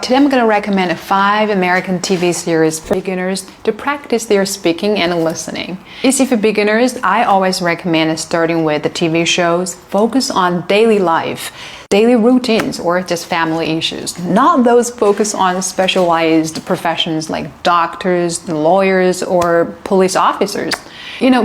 Today I'm going to recommend 5 American TV series for beginners to practice their speaking and listening. Easy for beginners, I always recommend starting with the TV shows focus on daily life, daily routines, or just family issues. Not those focus on specialized professions like doctors, lawyers, or police officers.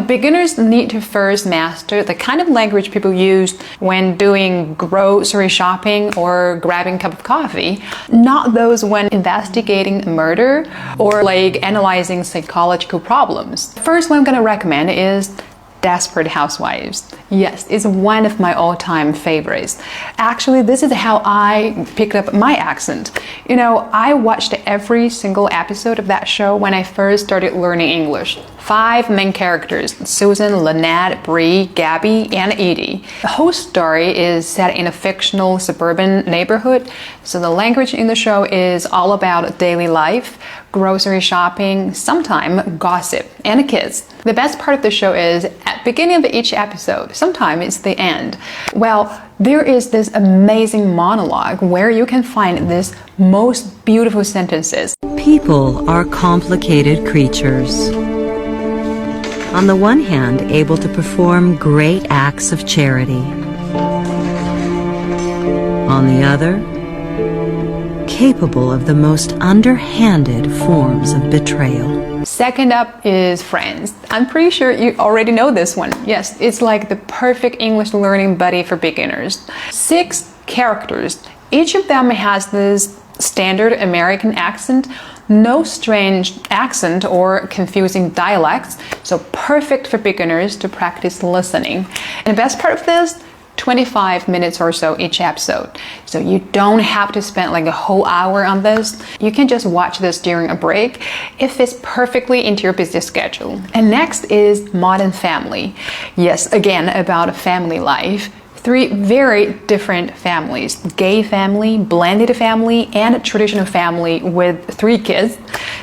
Beginners need to first master the kind of language people use when doing grocery shopping or grabbing a cup of coffee, not those when investigating a murder or like analyzing psychological problems. The first one I'm going to recommend is Desperate Housewives. Yes, it's one of my all-time favorites. Actually, this is how I picked up my accent. I watched every single episode of that show when I first started learning English. 5 main characters: Susan, Lynette, Bree, Gabby, and Edie. The whole story is set in a fictional suburban neighborhood, so the language in the show is all about daily life, grocery shopping, sometimes gossip, and kids. The best part of the show is at the beginning of each episode, sometimes it's the end. Well, there is this amazing monologue where you can find these most beautiful sentences. People are complicated creatures. On the one hand, able to perform great acts of charity. On the other, capable of the most underhanded forms of betrayal. Second up is Friends. I'm pretty sure you already know this one. Yes, it's like the perfect English learning buddy for beginners. 6 characters. Each of them has this standard American accent, no strange accent or confusing dialects, so perfect for beginners to practice listening. And the best part of this, 25 minutes or so each episode. So you don't have to spend like a whole hour on this. You can just watch this during a break. It fits perfectly into your busy schedule. And next is Modern Family. Yes, again, about family life. 3 very different families: gay family, blended family, and traditional family with 3 kids.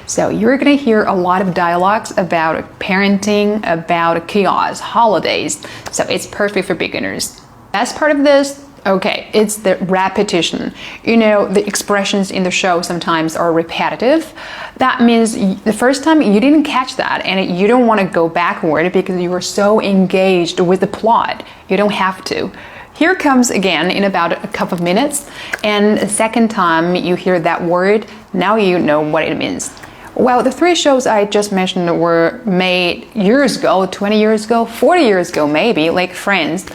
So you're gonna hear a lot of dialogues about parenting, about chaos, holidays. So it's perfect for beginners. Best part of this, okay, it's the repetition. The expressions in the show sometimes are repetitive. That means the first time you didn't catch that and you don't want to go backward because you were so engaged with the plot. You don't have to. Here comes again in about a couple of minutes, and the second time you hear that word, now you know what it means. Well, the 3 shows I just mentioned were made years ago, 20 years ago, 40 years ago maybe, like Friends.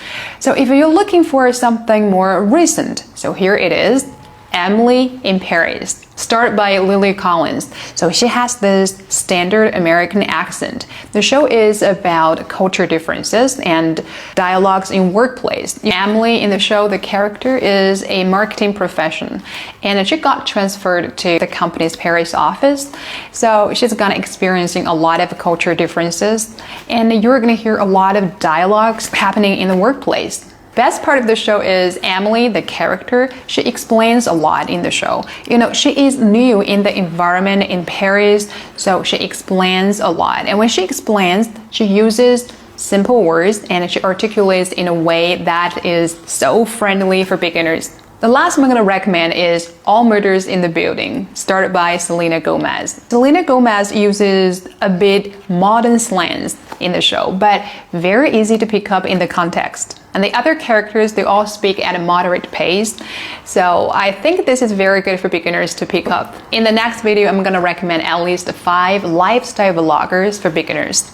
So if you're looking for something more recent, so here it is, Emily in Paris, starred by Lily Collins. So she has this standard American accent. The show is about culture differences and dialogues in workplace. Emily in the show, the character is a marketing profession, and she got transferred to the company's Paris office. So she's gonna experiencing a lot of culture differences, and you're gonna hear a lot of dialogues happening in the workplace. Best part of the show is Emily, the character. She explains a lot in the show. She is new in the environment in Paris, so she explains a lot. And when she explains, she uses simple words and she articulates in a way that is so friendly for beginners. The last one I'm going to recommend is All Murders in the Building, started by Selena Gomez. Selena Gomez uses a bit modern slangs in the show, but very easy to pick up in the context. And the other characters, they all speak at a moderate pace. So I think this is very good for beginners to pick up. In the next video, I'm going to recommend at least 5 lifestyle vloggers for beginners.